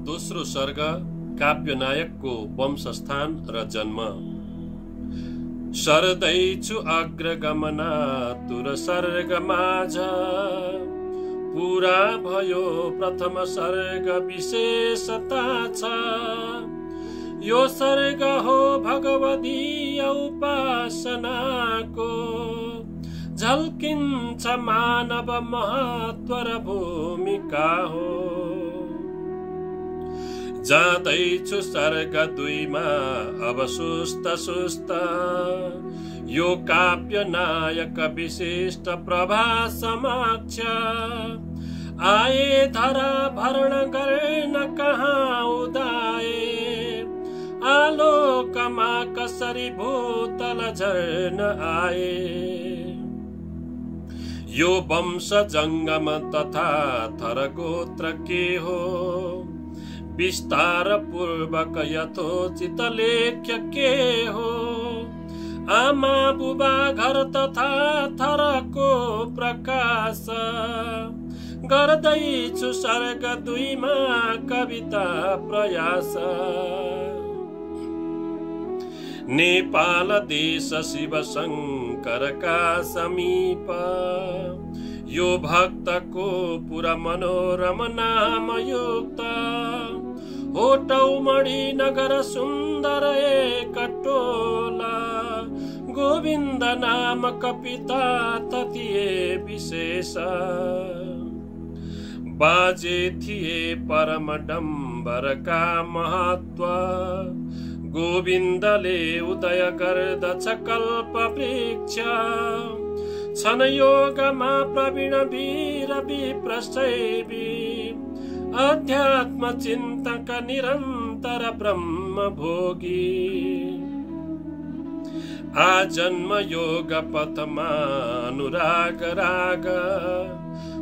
दोस्रो सर्ग काव्य नायकको वंशस्थान र जन्म। सर्दैछु अग्रगमना तुर सर्ग माझ, पूरा भयो प्रथम सर्ग विशेषता छ। यो सर्ग हो भगवदीय उपासनाको, झल्किन्छ मानव महत्व र भूमिका हो। जाँदैछु सर्ग 2 मा अब सुस्त यो काव्य नायक विशिष्ट प्रभा समक्ष। आए धरा भरण गर्न कहाँ उदाए, आलोकमा कसरी भूतल झर्न आए। यो वंश जंगम तथा थर गोत्र के हो, विस्तार पूर्वक यथोचित लेख्य के हो। आमा बुबा घर तथा थरको प्रकाश, गर्दैछु सर्ग 2 मा कविता प्रयास। नेपाल देश शिव शंकरका समीप, यो भक्तको पुरा मनोरम नाम युक्त। होटौमणि नगर सुन्दर एक टोला, गोविन्द नामक पिता तथिए विशेष। बाजे थिए परम डम्बरका महत्व, गोविन्दले उदय गर्दछ कल्प वृक्ष। छन् योगमा प्रवीण वीर विप्रशैवी, अध्यात्म चिन्तक निरन्तर ब्रह्म भोगी। आजन्म योग पथमा अनुराग राग,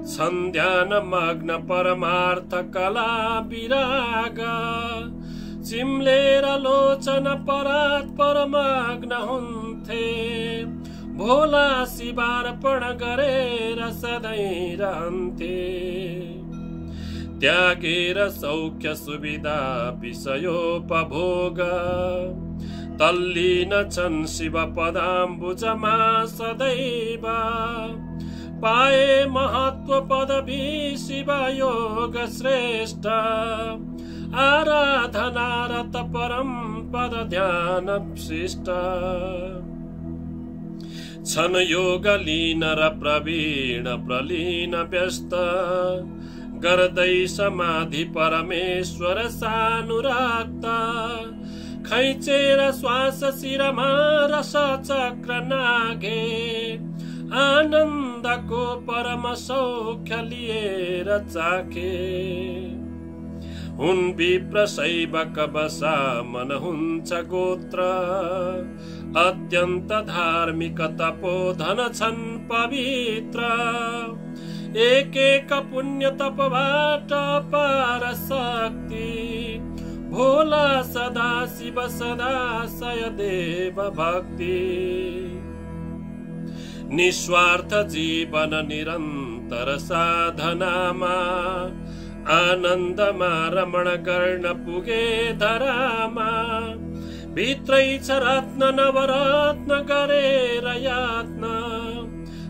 छन् ध्यान मग्न परमार्थ कला विराग। चिम्लेर लोचन परात परमग्न हुन्थे, भोला शिवार्पण गरेर सधैँ रहन्थे। त्यागेर सौख्य सुविधा विषयोपभोग, तल्लीन छन् शिव पदाम्बुजमा सदैव। पाए महत्व पदवी शिव योग श्रेष्ठ, आराधना रत परम पद ध्यान शिष्ट। छन् योग लीन र प्रवीण प्रलीन व्यस्त, गर्दै समाधि परमेश्वर सानुराक्त। खैचेर श्वास शिरमा रस चक्र नागे, आनन्दको परम सौख्य लिएर चाखे। हुन् विप्र शैवक बसा मन हुन्छ गोत्र, अत्यन्त धार्मिक तपोधन छन् पवित्र। एक एक पुण्य तपबाट अपार शक्ति, भोला सदा शिव सदा सय देव भक्ति। निस्वार्थ जीवन निरन्तर साधनामा, आनन्दमा रमण गर्न पुगे धरामा। भित्रै छ रत्न नवरत्न गरेर यात्न,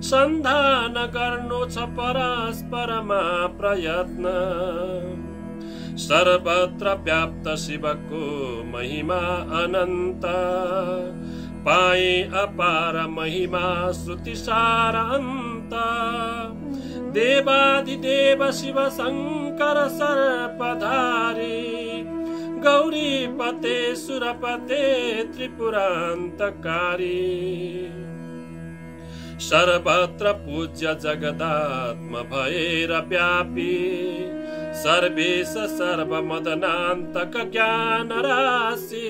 सन्धान गर्नु छ परस्परमा प्रयत्न। सर्वत्र व्याप्त शिवको महिमा अनन्त, पाए अपार महिमा श्रुतिसार अन्त। देवाधिदेव शिव शंकर सर्पधारी, गौरीपते सुरपते त्रिपुरान्तकारी। सर्वत्र पूज्य जगदात्म भएर व्यापी, सर्वेश सर्वमदनान्तक ज्ञान राशि।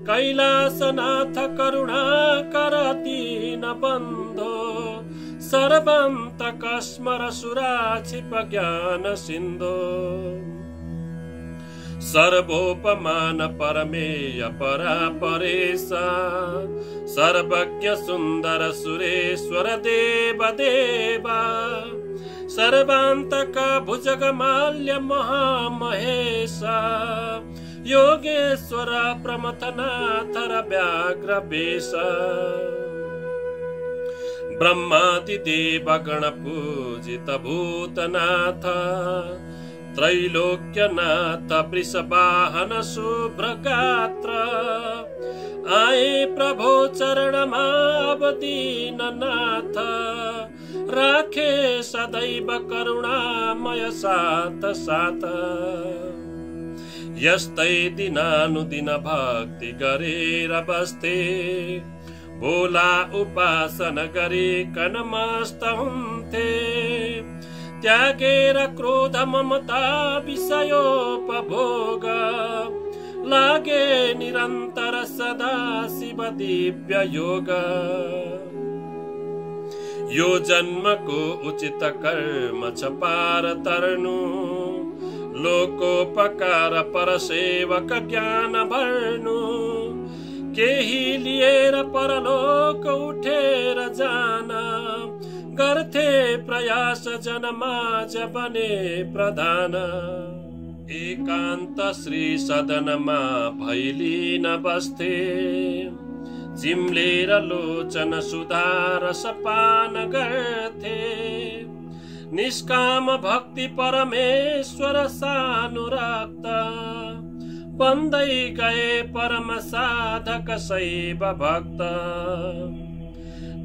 कैलासनाथ करुणाकर दीन बन्धो, सर्वन्तक स्मर सुराक्षिप ज्ञान सिन्धो। सर्वोपमान परमेय परा परेश, सर्वज्ञ सुन्दर सुरेश्वर देव देवा। सर्वान्तक भुजगमाल्य महामहेश योगेश्वर प्रमथनाथर व्याघ्र वेश ब्रह्मादिदेव गण पूजित भूतनाथ त्रैलोक्यनाथ वृषवाहन शुभ्र गात्र आए प्रभो चरणमा अवदीननाथ राखे सदैव करुणामय साथ साथ यस्तै दिनानुदिन भक्ति गरेर बस्थे भोला उपासन गरिकन मस्त हुन्थे त्यागेर क्रोध ममता विषयोपभोग लागे निरन्तर सदा शिव दिव्य योग यो जन्मको उचित कर्म छ पार तर्नु लोकोपकार पर सेवक ज्ञान भर्नु केही लिएर परलोक उठेर जान गर्थे प्रयास जनमाज बने प्रधान एकान्त श्री सदनमा भैलीन बस्थे चिम्लेर लोचन सुधार सपान गर्थे निष्काम भक्ति परमेश्वर सानुरक्त बन्दै गए परम साधक शैव भक्त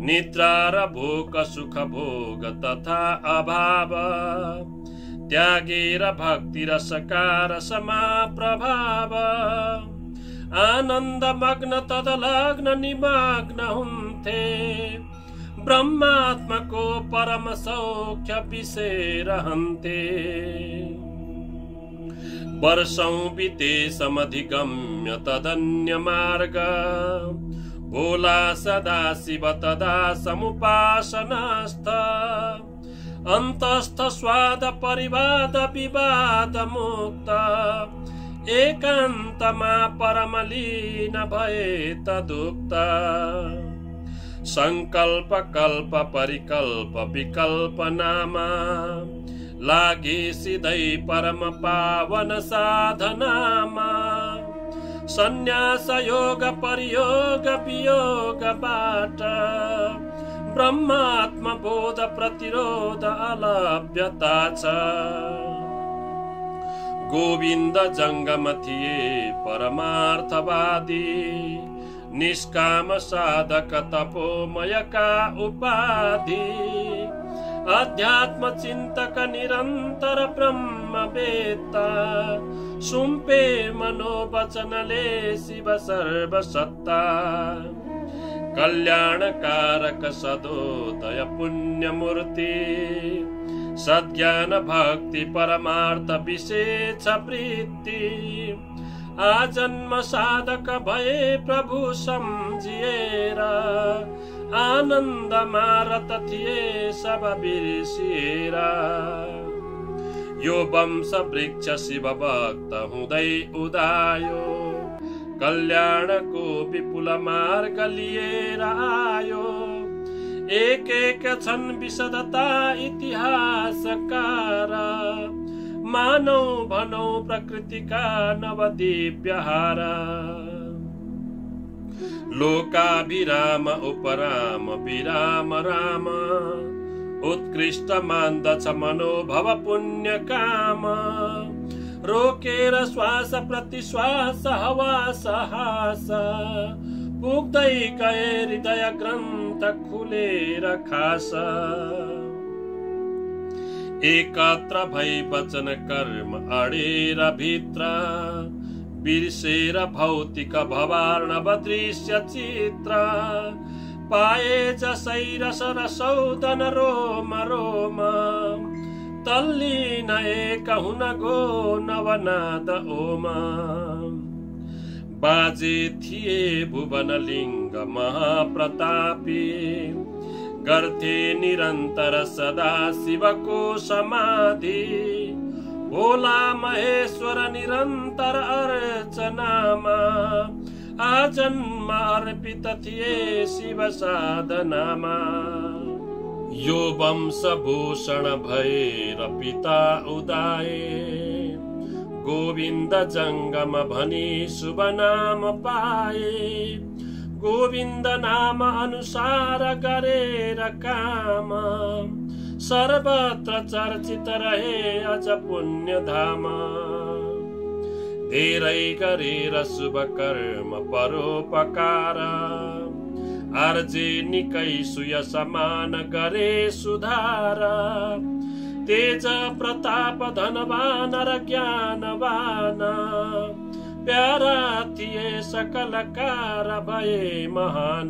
निद्रा र भोक सुख भोग तथा अभाव त्यागेर भक्ति रसकार समा प्रभाव आनन्द मग्न तदलग्न निमग्न हुन्थे ब्रह्मात्मको परम सौख्य विषेरहन्ते वर्षौं बिते समधिगम्य तदन्य मार्ग भोला सदा शिव तदा समुपासनास्थ अन्तस्थ स्वाद परिवाद विवाद मुक्त एकान्तमा परमलीन भए तदुक्त संकल्प कल्प परिकल्प विकल्प नामा लागे सिधै परम पावन साधनामा संन्यास योग परियोग वियोग बाट ब्रह्मात्म बोध प्रतिरोध अलभ्यता छ गोविन्द जंगम थिए परमार्थवादी निष्काम साधक तपोमय का उपाधि अध्यात्म चिंतक निरंतर ब्रह्म वेत्ता सुम्पे मनोवचनले शिव सर्वसत्ता कल्याणकारक सदोदय पुण्यमूर्ति सद्ज्ञान भक्ति परमार्थ विशेष प्रीति आजन्म साधक भए प्रभु सम्झिएर आनन्द मारत थिए सब बिर्सिएर यो वंश वृक्ष शिव भक्त हुँदै उदायो कल्याणको विपुल मार्ग लिएर आयो एक एक छन् विशदता इतिहासकार मानौ भनौ प्रकृतिका नवदिव्यहार लोकाभिराम उपराम विराम राम उत्कृष्ट मान्दछ मनोभव पुण्य काम रोकेर श्वास प्रतिश्वास हवास हास पुग्दै गए हृदय ग्रन्थ खुलेर खास एकत्र भई वचन कर्म अडेर भित्र बिर्सेर भौतिक भवार्णव दृश्य चित्र पाए जसै रस रसौदन रोम रोम तल्लीन एक हुन गो नवनाद ओम बाजे थिए भुवनलिङ्ग महाप्रतापी गर्थे निरन्तर सदा शिवको समाधि भोला महेश्वर निरन्तर अर्चनामा आजन्म अर्पित थिए शिव साधनामा यो वंशभूषण भएर पिता उदाए गोविन्द जङ्गम भनी शुभ नाम पाए गोविन्द नाम अनुसार गरेर काम सर्वत्र चर्चित रहे अझ पुण्य धाम धेरै गरेर शुभ कर्म परोपकार आर्जे निकै सुय समान गरे सुधार तेज प्रताप धनवान र ज्ञानवान प्यारा थिए सकलकार भए महान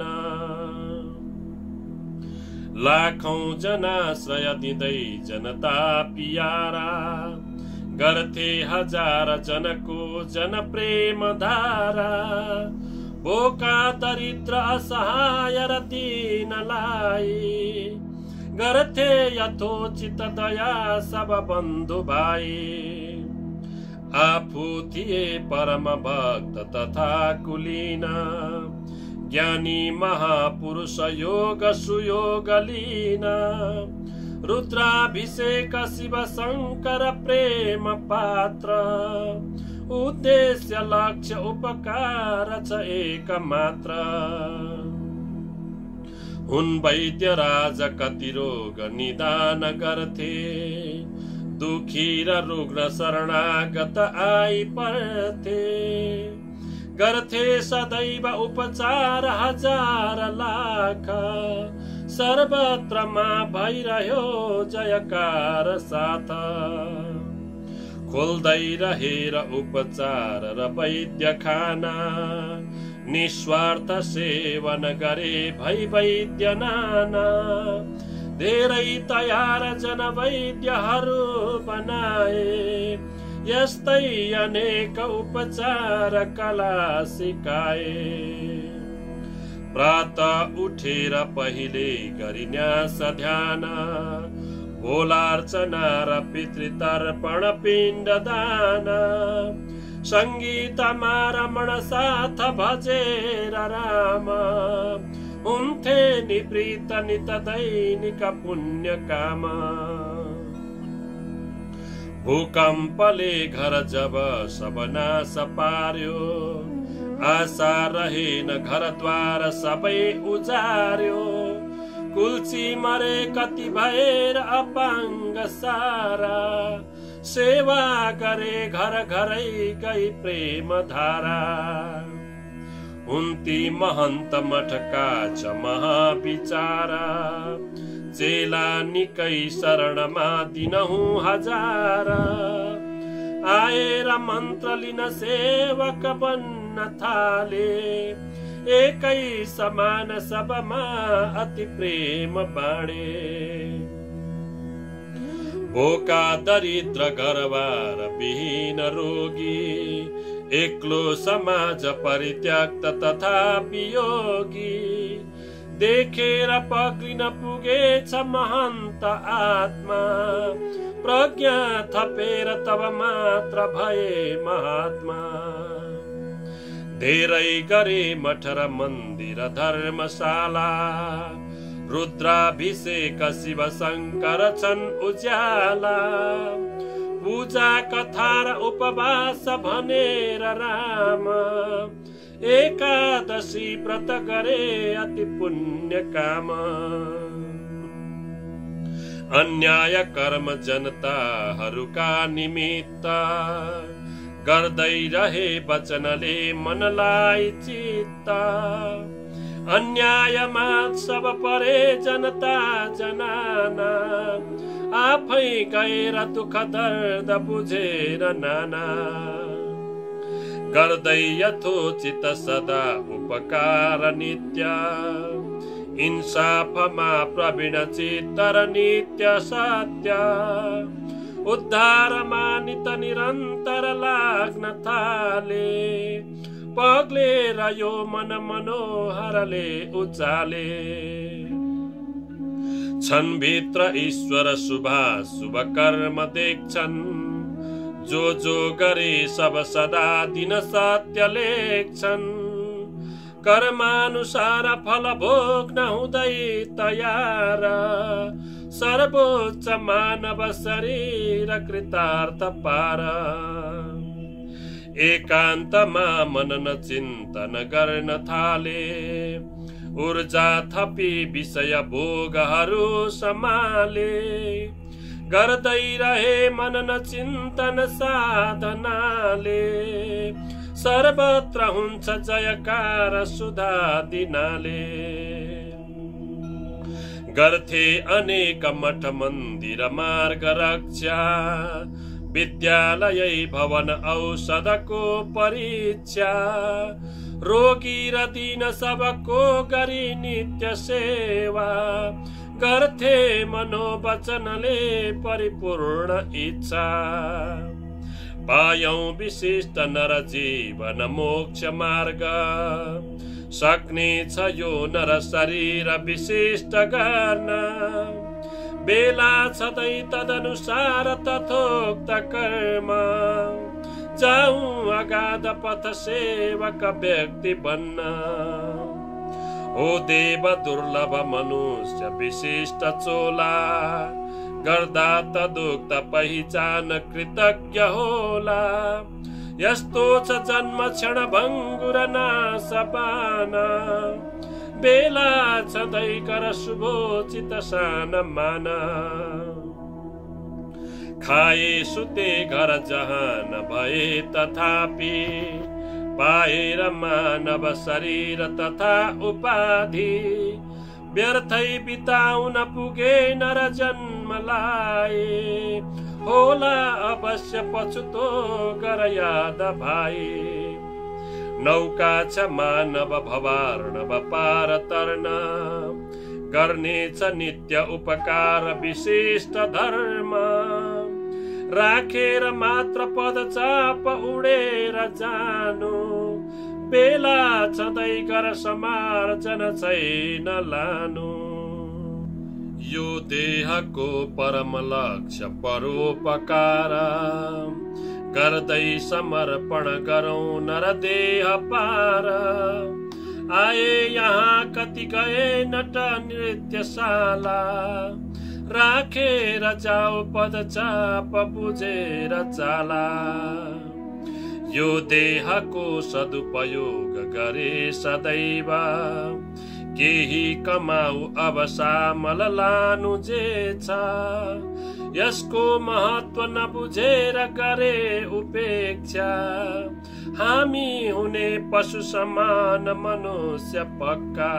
लाखौं जनाश्रय दिँदै जनता पियारा गर्थे हजार जनको जन प्रेम धारा भोका दरिद्र असहाय र दीनलाई गर्थे यथोचित दया सब बन्धु भाइ आफू थिए परम भक्त तथा कुलीन ज्ञानी महापुरुष योग सुयोग लीन रुद्राभिषेक शिव शंकर प्रेम पात्र उद्देश्य लक्ष्य उपकार छ एक मात्र हुन् वैद्य राजा कति रोग निदान गर्थे दुखी र रुग्ण शरणागत आई पर्थे गर्थे सदैव उपचार हजार लाख सर्वत्रमा भइरह्यो जयकार साथ खोल्दै रहेर उपचार र वैद्य खाना निस्वार्थ सेवन गरे भई वैद्य नाना धेरै तयार जन वैद्यहरू बनाए यस्तै अनेक उपचार कला सिकाए प्रातः उठेर पहिले गरिन्यास ध्यान भोलार्चना र पितृतर्पण पिण्ड दान संगीतमा रमण साथ भजेर राम हुन्थे निवृत्त नित दैनिक पुण्य काम भूकम्पले घर जब सब नाश पार्यो आशा रहेन घर द्वार सबै उजार्यो कुल्ची मरे कति भएर अपाङ्ग सारा सेवा गरे घर घरै गई प्रेम धारा उन्ती महन्त मठका छ महाविचारा चेला निकै शरणमा दिनहुँ हजारा आएर मन्त्र लिन सेवक बन्न थाले एकै समान सबमा अति प्रेम बाँडे भोका दरिद्र घरबार विहीन रोगी एक्लो समाज परित्यक्त तथा वियोगी देखेर पक्रिन पुगेछ महन्त आत्मा प्रज्ञा थपेर तब मात्र भए महात्मा धेरै गरे मठ र मन्दिर धर्मशाला रुद्राभिषेक शिव शंकर छन् उज्याला पूजा कथा र उपवास भनेर राम एकादशी व्रत गरे अति पुण्य काम अन्याय कर्म जनताहरूका निमित्त गर्दै रहे वचनले मनलाई चित्त अन्यायमा सब परे जनता जनाना आफै गएर दुःख दर्द बुझेर नाना गर्दै यथोचित सदा उपकार नित्य इन्साफमा प्रवीण चित्त र नित्य सत्य उद्धारमा नित निरन्तर लाग्न थाले पग्लेर यो मन मनोहरले उचाले छन् भित्र ईश्वर शुभ कर्म देख्छन् जो गरे सब सदा दिन सत्य लेख्छन् कर्मानुसार फल भोग्न हुँदै तयार सर्वोच्च मानव शरीर कृतार्थ पार एकान्तमा मनन चिन्तन गर्न थाले ऊर्जा थपी विषय भोगहरू सम्हाले गर्दै रहे मनन चिन्तन साधनाले सर्वत्र हुन्छ जयकार सुधा दिनाले गर्थे अनेक मठ मन्दिर मार्ग रक्षा विद्यालय भवन औषधको परीक्षा रोगी र दीन सबको गरी नित्य सेवा गर्थे मनोवचनले परिपूर्ण इच्छा पायौं विशिष्ट नर जीवन मोक्ष मार्ग सक्ने छ यो नर शरीर विशिष्ट गर्न बेला छँदै तदनुसार तथोक्त कर्म जाऊँ अगाध पथ सेवक व्यक्ति बन्न हो देव दुर्लभ मनुष्य विशिष्ट चोला गर्दा तदुक्त पहिचान कृतज्ञ होला यस्तो छ जन्म क्षण भङ्गुर नाश पाना बेला छँदै कर शुभोचित सान मान खाए सुते घर जहान भए तथापि पाएर मानव शरीर तथा उपाधि व्यर्थै बिताउन पुगे नर जन्मलाई होला अवश्य पछुतो गर याद भाइ नौका छ मानव भवार्णव पार तर्न गर्नेछ नित्य उपकार विशिष्ट धर्म राखेर मात्र पदचाप उडेर जानु बेला छँदै कर समार्जन छैन लानु यो देहको परम लक्ष्य परोपकार गर्दै समर्पण गरौं नर देह पार आए यहाँ कति गए नट नृत्यशाला राखेर जाओ पदचाप बुझेर चाला यो देहको सदुपयोग गरे सदैव केही कमाऊ अब सामल लानु जे छ यसको महत्व नबुझेर गरे उपेक्षा हामी हुने पशु समान मनुष्य पक्का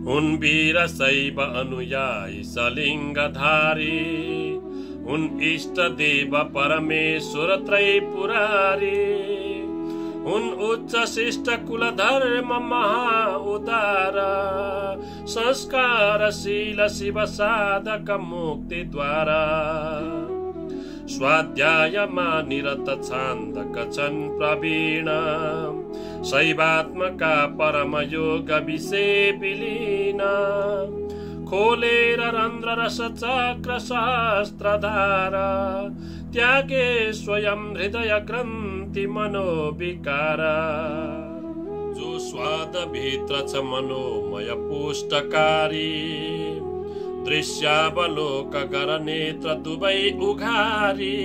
हुन् वीर शैव अनुयायी सलिङ्गधारी हुन् इष्ट देव परमेश्वर त्रैपुरारी हुन् उच्च शिष्ट कुल धर्म महा उदार संस्कारशील शिव साधक मुक्ति द्वारा स्वाध्यायमा निरत छान्दक छन् प्रवीण शैवात्मका परम योग विषय विलीन खोलेर रन्ध्र रस चक्र सहस्त्रधार त्यागे स्वयं हृदय ग्रन्थि मनोविकार जो स्वाद भित्र छ मनोमय पुष्टकारी दृश्यावलोक गर नेत्र दुवै उघारी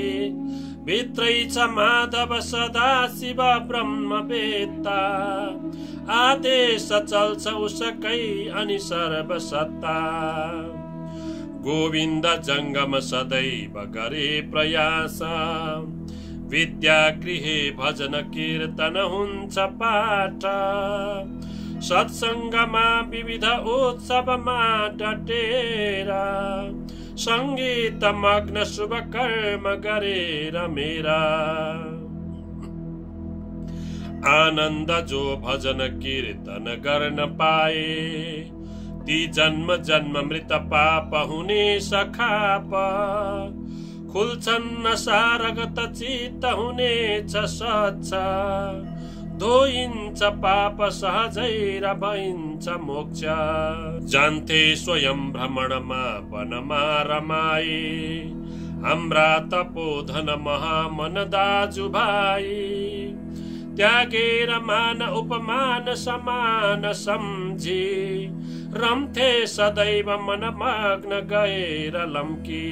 भित्रै छ माधव सदा शिव ब्रह्म वेत्ता आदेश चल्छ उसकै अनि सर्वसत्ता गोविन्द जङ्गम सदैव गरे प्रयास विद्या गृहे भजन कीर्तन हुन्छ पाठ सत्सङ्गमा विविध उत्सवमा डटेर सङ्गीत मग्न शुभ कर्म गरेर मेरा आनन्द जो भजन कीर्तन गर्न पाए ती जन्म जन्म मृत पाप हुने सखाप खुल्छन् नसारगत चित्त हुनेछ स्वच्छ धोइन्छ पाप सहजै र भइन्छ मोक्ष जान्थे स्वयं भ्रमणमा वनमा रमाई हाम्रा तपोधन महामन दाजु भाइ त्यागेर मान उपमान समान सम्झी रम्थे सदैव मनमग्न गएर लम्की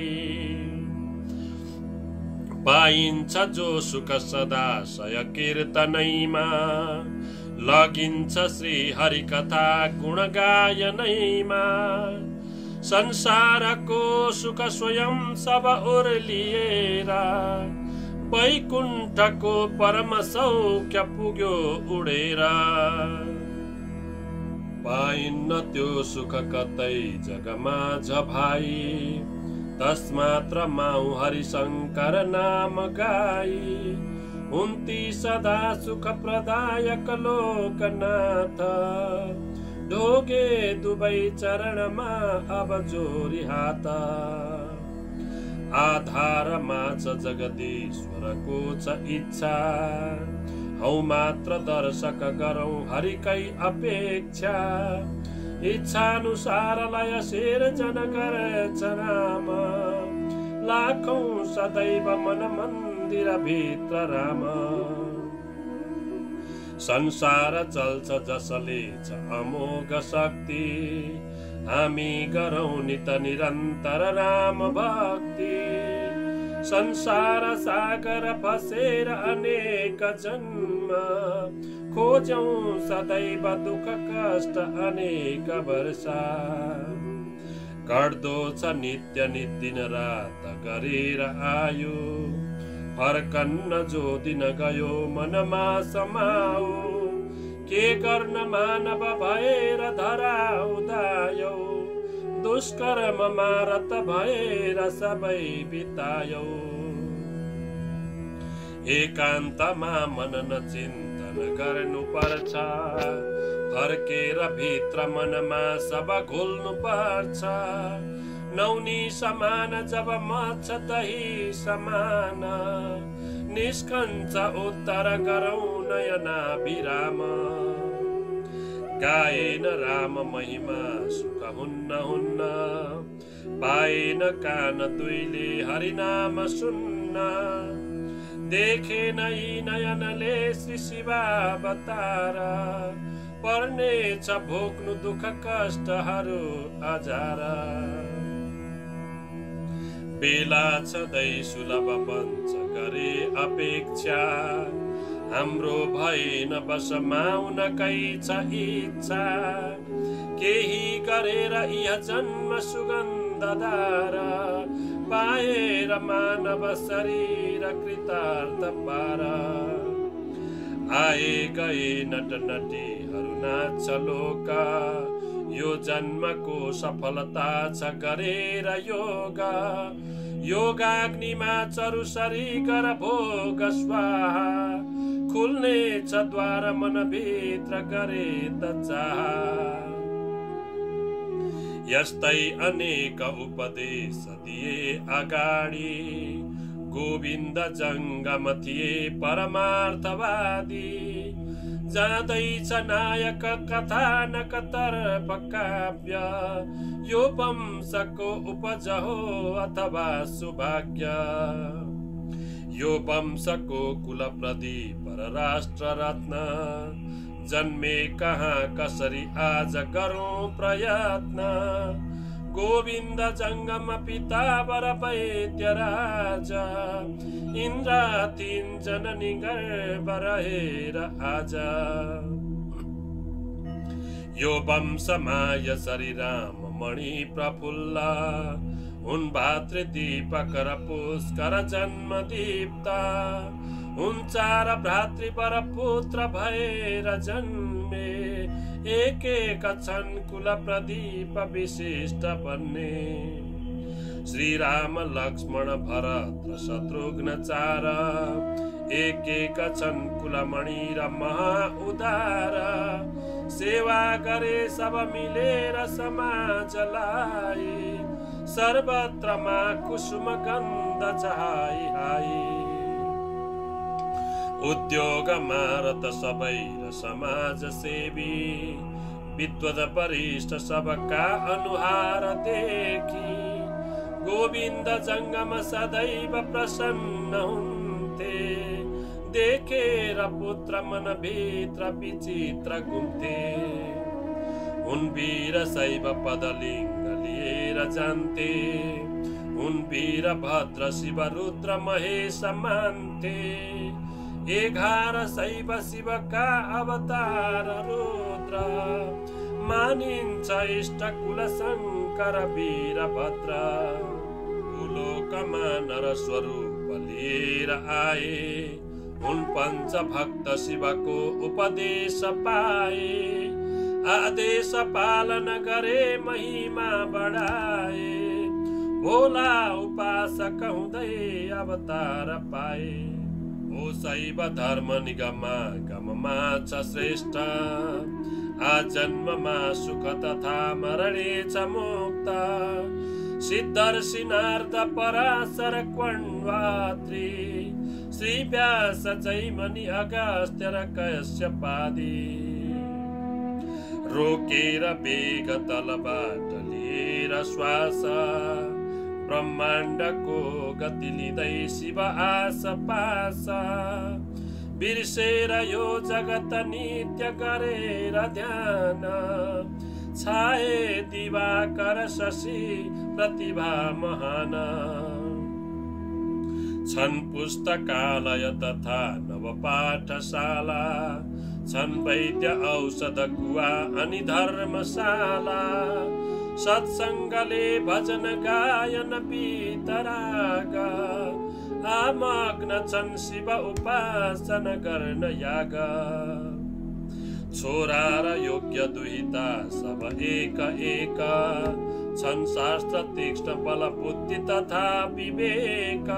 पाइन्छ जो सुख सदा सय कीर्तनैमा लगिन्छ श्री हरि कथा गुण गायनैमा संसारको सुख स्वयं सब उर्लिएर वैकुण्ठको परम सौख्य पुग्यो उडेर पाइन्न त्यो सुख कतै जगमाझ भाइ तस्मात् रमाऊ हरिशंकर नाम गाई हुन्ती सदा सुख प्रदायक लोकनाथ ढोगे दुवै चरणमा अब जोरी हात आधारमा छ जगदीश्वरको छ इच्छा हौ मात्र दर्शक गरौँ हरिकै अपेक्षा इच्छानुसार लय सिर्जन गर्छ राम लाखौं सदैव मन मन्दिर भित्र राम संसार चल्छ जसले छ अमोघ शक्ति हामी गरौँ नित निरन्तर राम भक्ति संसार सागर फसेर अनेक जन्म खोजौं सदैव दुख कष्ट अनेक वर्षा गर्दो छ नित्य निदिन रात गरेर आयो फर्कन्न जो दिन गयो मनमा समाऊ के गर्न मानव भएर धरा उदायो दुष्कर्ममा रत भएर सबै बितायो एकान्तमा मनन चिन्तन गर्नु पर्छ फर्केर भित्र मनमा सब घुल्नु पर्छ नौनी समान जब मच्छ दही समान निष्कञ्च उत्तर गरौँ नयना विराम गाएन राम महिमा सुख हुन्न हुन्न पाएन कान दुईले हरिनाम सुन्न देखेन यी नयनले श्री शिवावतार पर्ने छ भोग्नु दुख कष्टहरू अजारा बेला छँदै सुलभ पञ्च गरे अपेक्षा हाम्रो भएन बसमा उनकै छ इच्छा केही गरेर यह जन्म सुगन्धधार पाएर मानव शरीर कृतार्थ पार आए गए नट नटीहरू नाच लोका यो जन्मको सफलता छ गरेर योगा योगाग्निमा चरु सरी गर भोग स्वाहा खुल्ने छ द्वार मन भित्र गरे त चाह यस्तै अनेक उपदेश दिए अगाडि गोविन्द जङ्गम थिए परमार्थवादी जाँदैछ नायक कथानक तर्फ काव्य यो वंशको उपज हो अथवा सुभाग्य यो वंशको कुल प्रदीप राष्ट्र रत्न जन्मे कहाँ कसरी आज गरौँ प्रयत्न गोविन्द जङ्गम पिता वर वैद्य राजा इन्द्रातीन जननी गर्भ रहेर आज यो वंशमा यसरी राम मणि प्रफुल्ल हुन् भातृ दीपक र पुष्कर जन्म दीप्ता हुन् चार भ्रातृवर पुत्र भएर जन्मे एक एक छन् कुल प्रदीप विशिष्ट बन्ने श्री राम लक्ष्मण भरत र शत्रुघ्न चार एक एक छन् कुलमणि र महा उदार सेवा गरे सब मिलेर समाजलाई सर्वत्रमा कुसुम गन्ध छाई हाई उद्योगमा रत सबै र समाज सेवी विद्वत वरिष्ठ सबका अनुहार देखी गोविन्द जङ्गम सदैव प्रसन्न हुन्थे देखेर पुत्र मन भित्र विचित्र घुम्थे उन वीर शैव पदलिङ्ग लिएर जान्थे उन वीर भद्र शिव रुद्र महेश मान्थे 11 शैव शिवका अवतार रुद्र मानिन्छ इष्ट कुल शङ्कर वीरभद्र भूलोकमा नर स्वरूप लिएर आए उन पञ्च भक्त शिवको उपदेश पाए आदेश पालन गरे महिमा बढाए भोला उपासक हुँदै अवतार पाए ओ शैव धर्म निगममा गममा छ श्रेष्ठ आजन्ममा सुख तथा मरणे च मुक्त सिद्धर्षि नारद पराशर क्वण्वात्री श्री व्यास जैमिनि अगस्त्य र कश्यपादि रोकेर वेग तलबाट लिएर श्वास ब्रह्माण्डको गति लिँदै शिव आस पास बिर्सेर यो जगत नित्य गरेर ध्यान छाए दिवाकर शशि प्रतिभा महान छन् पुस्तकालय तथा नव पाठशाला छन् वैद्य औषध कुवा अनि धर्मशाला सत्सङ्गले भजन गायन वितराग आमग्न छन् शिव उपासन गर्न याग छोरा र योग्य दुहिता सब एक एक छन् शास्त्र तीक्ष्ण बल बुद्धि तथा विवेक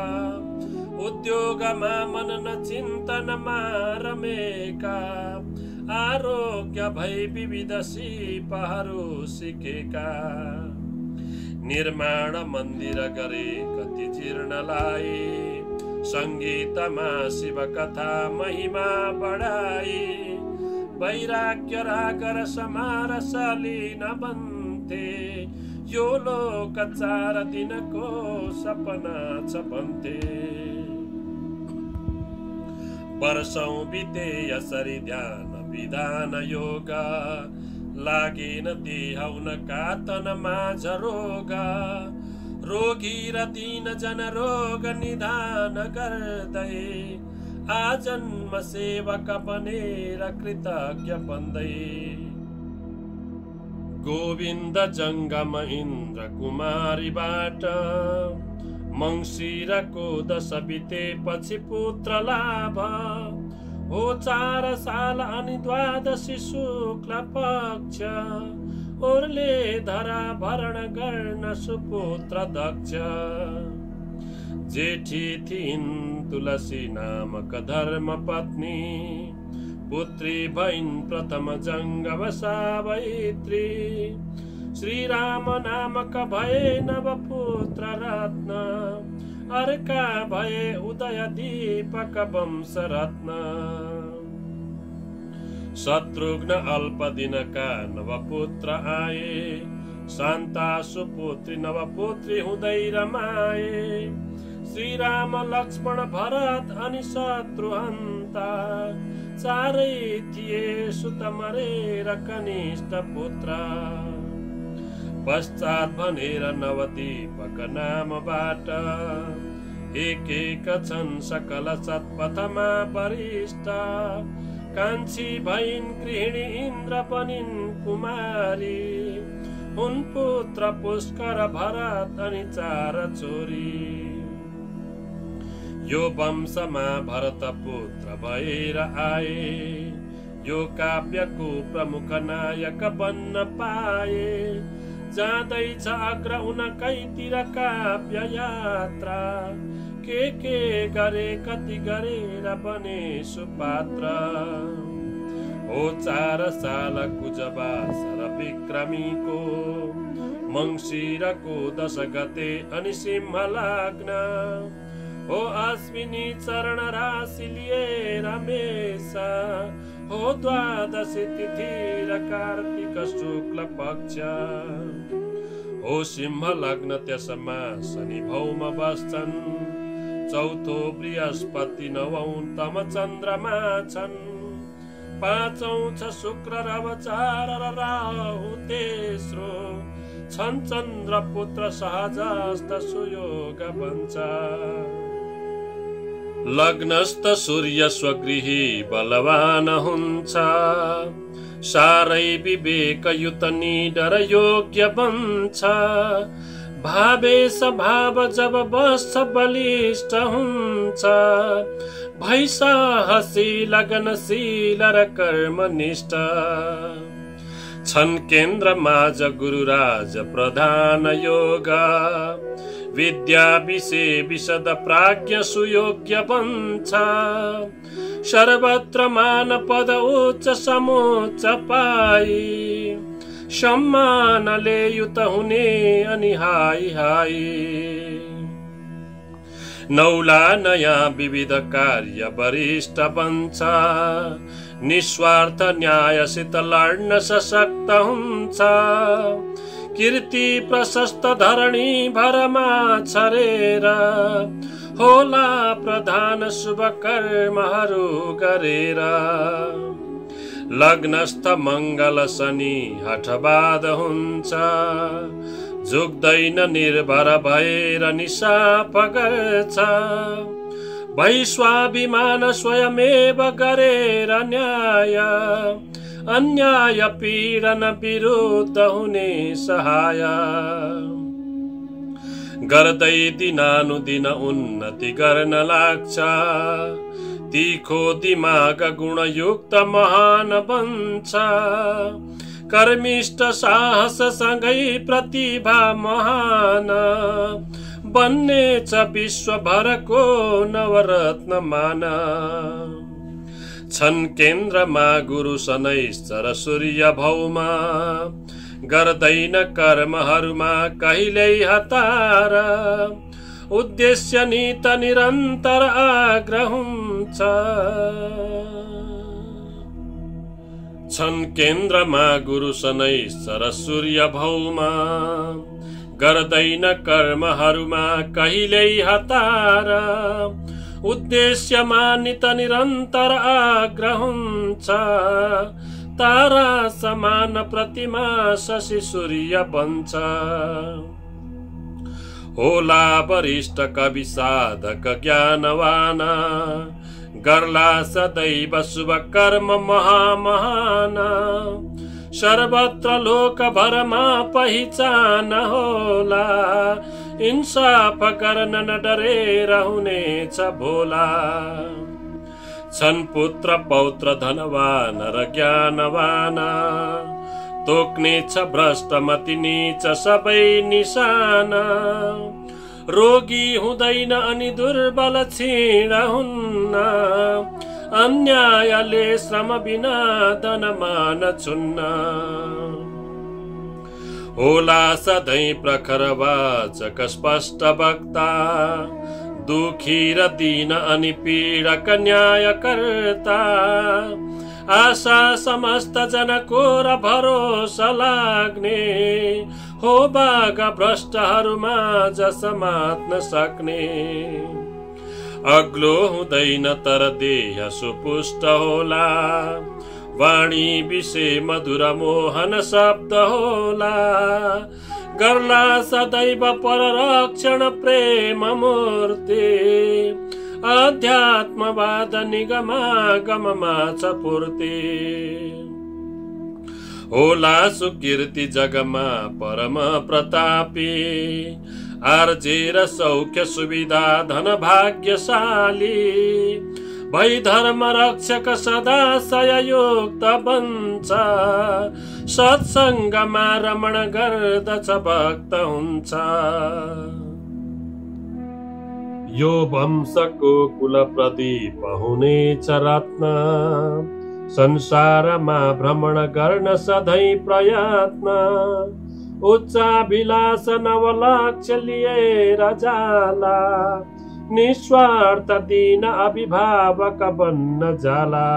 उद्योगमा मनन चिन्तनमा रमेका आरोग्य भई विविध सिपहरू सिकेका निर्माण मन्दिर गरे कति जीर्णलाई सङ्गीतमा शिव कथा महिमा बढाई वैराग्य रागर समार सलिन बन्थे यो लोक 4 दिनको सपना छ भन्थे वर्षौं बिते यसरी ध्यान विधान योग लागेन देह उनका तन माझ रोग रोगी र दीन जन रोग निदान गर्दै आजन्म सेवक बनेर कृतज्ञ बन्दै गोविन्द जङ्गम इन्द्र कुमारीबाट मङ्सिरको 10 बितेपछि पुत्र लाभ हो 4 साल अनि 12 शुक्ल पक्ष ओर्ले धरा भरण गर्न सुपुत्र दक्ष जेठी थिइन् तुलसी नामक धर्म पत्नी पुत्री भइन् प्रथम जङ्गम सावित्री श्रीराम नामक भए नव पुत्र रत्न अर्का भए उदय दीपक वंश रत्न शत्रुघ्न अल्प दिनका नव पुत्र आए शान्ता सुपुत्री नव पुत्री हुँदै रमाए श्रीराम लक्ष्मण भरत अनि शत्रुहन्ता चारै थिए सुत मरेर कनिष्ठ पुत्र पश्चात भनेर नवदीपक नामबाट एक एक छन् सकल सत्पथमा वरिष्ठ कान्छी भइन् गृहिणी इन्द्र बनिन् कुमारी हुन् पुत्र पुष्कर भरत अनि 4 छोरी यो वंशमा भरत पुत्र भएर आए यो काव्यको प्रमुख नायक बन्न पाए जाँदैछ अग्र उनकैतिर काव्य यात्रा के गरे कति गरेर बने सुपात्र हो 4 साल कुजबास र विक्रमीको मङ्सिरको 10 गते अनि सिंह लग्न हो अश्विनी चरण राशि लिएर मेषा हो 12 तिथि र कार्तिक शुक्ल पक्ष हो सिंह लग्न त्यसमा शनि भौम बस्छन् चौथो बृहस्पति, नवौं तम चन्द्रमा छन्, पाँचौं छ शुक्र रव, चार राहु तेस्रो छन्, चन्द्र पुत्र सहजस्त सुयोग बन्छ। लग्नस्थ सूर्य स्वगृही बलवान हुन्छ, सारै विवेकयुत निडर योग्य बन्छ। भावेश भाव जब बस्छ बलिष्ठ हुन्छ, भई साहसी लगनशील र कर्मनिष्ठ। छन् केन्द्र माझ गुरुराज प्रधान योग, विद्या विषय विशद प्राज्ञ सुयोग्य बन्छ। सर्वत्र मान पद उच्च समुच्च पाई, सम्मानले युत हुने अनि हाई हाई। नौला नयाँ विविध कार्य वरिष्ठ बन्छ, निस्वार्थ न्यायसित लड्न सशक्त हुन्छ। कीर्ति प्रशस्त धरणी भरमा छरेर, होला प्रधान शुभ कर्महरू गरेर। लग्नस्थ मङ्गल शनि हठबाद हुन्छ, झुक्दैन निर्भर भएर निशाप गर्छ। भई स्वाभिमान स्वयमेव गरेर न्याय, अन्याय पीडन विरुद्ध हुने सहाय। गर्दै दिनानुदिन उन्नति गर्न लाग्छ, तीखो दिमाग गुणयुक्त महान बन्छ। कर्मिष्ठ साहस सँगै प्रतिभा महान, बन्नेछ विश्वभरको नवरत्न मान। छन् केन्द्रमा गुरु शनैश्चर सूर्य भौमा, गर्दैन कर्महरूमा कहिल्यै हतार। उद्देश्य नीत निरन्तर आग्रह हुन्छ, छन् केन्द्रमा गुरु शनैश्चर सूर्य भौमा, गर्दैन कर्महरूमा कहिल्यै हतार। उद्देश्यमा नित निरन्तर आग्रह हुन्छ, तारा समान प्रतिमा शशि सूर्य बन्छ। होला वरिष्ठ कवि साधक ज्ञानवान, गर्ला सदैव शुभ कर्म महामहान। सर्वत्र लोक भरमा पहिचान होला, इंसाफ गर्न न डरेर हुनेछ भोला। छन् पुत्र पौत्र धनवान र ज्ञानवान, तोक्नेछ भ्रष्ट मति नीच सबै निशान। रोगी हुँदैन अनि दुर्बल क्षीण हुन्न, अन्यायले श्रम बिना धनमान छुन्न। होला सधैँ प्रखर वाचक स्पष्ट वक्ता, दुखी र दीन अनि पीडक न्यायकर्ता। आशा समस्त जनको र भरोसा लाग्ने, हो बाग भ्रष्टहरूमा जस समात्न सक्ने। अग्लो हुँदैन तर देह सुपुष्ट होला, वाणी विषय मधुर मोहन शब्द होला। गर्ला सदैव पररक्षण प्रेम मूर्ति, अध्यात्मवाद निगमागममा छ पूर्ति। होला सुकीर्ति जगमा परम प्रतापी, आर्जेर सौख्य सुविधा धन भाग्यशाली। भई धर्म रक्षक सदा सययुक्त बन्छ, सत्सङ्गमा रमण गर्दछ भक्त हुन्छ। यो वंशको कुल प्रदीप हुनेछ रत्न, संसारमा भ्रमण गर्न सधैँ प्रयत्न। उच्चाभिलाष नवलक्ष्य लिएर जाला, निस्वार्थ दीन अभिभावक बन्न जाला।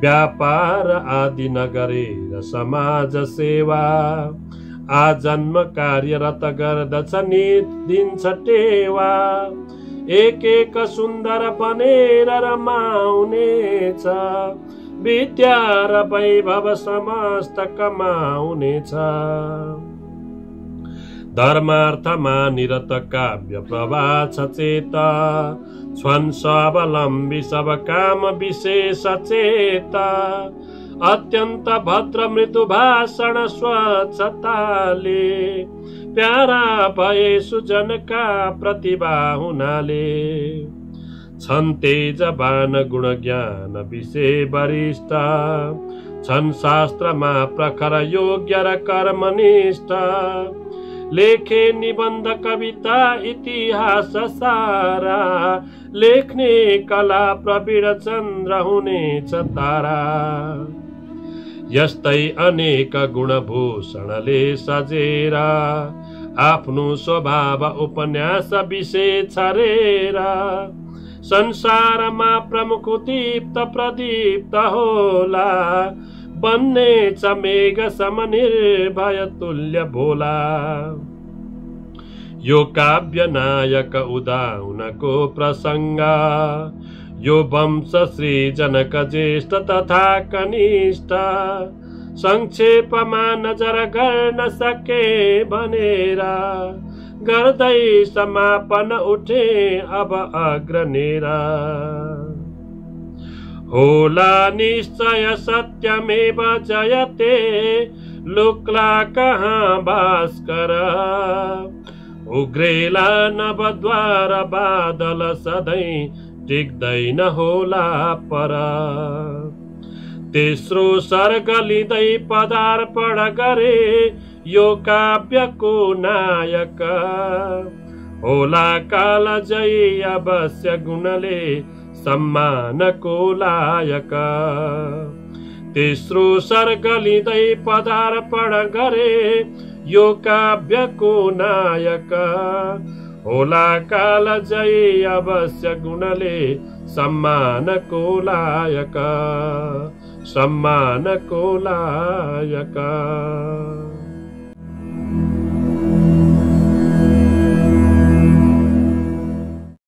व्यापार आदि नगरेर समाज सेवा, आजन्म कार्यरत गर्दछ नित दिन्छ टेवा। एक एक सुन्दर बनेर रमाउनेछ विद्या र वैभव समस्त कमाउनेछ धर्मार्थमा निरत काव्य प्रभात सचेत छन् स्वावलम्बी सब काम विशेष चेत अत्यन्त भद्र मृदु भाषण स्वच्छताले प्यारा भए सुजनका प्रतिभा हुनाले छन् तेजवान गुण ज्ञान विषय वरिष्ठ छन् शास्त्रमा प्रखर योग्य र कर्मनिष्ठ लेखे निबन्ध कविता इतिहास सारा लेख्ने कला प्रवीण चन्द्र हुनेछ तारा यस्तै अनेक गुणभूषणले सजेर आफ्नो स्वभाव उपन्यास विषय छरेर संसारमा प्रमुख दीप्त प्रदीप्त होला बन्ने च मेघ सम निर्भय तुल्य भोला यो काव्य नायक उदाउनको प्रसंग यो वंश श्री जनक ज्येष्ठ तथा कनिष्ठ संक्षेपमा नजर गर्न सके भनेर गर्दै समापन उठे अब अग्रनेर होला निश्चय सत्यमेव जयते लुक्ला कहाँ भास्कर उग्रेला नवद्वार बादल सधैँ टिक्दैन होला पर तेस्रो सर्ग लिँदै पदार्पण गरे यो काव्यको नायक होला कालजयी अवश्य गुणले सम्मानको लायक तेस्रो सर्ग लिँदै पदार्पण गरे यो काव्यको नायक होला कालजयी अवश्य गुणले सम्मानको लायक सम्मानको लायक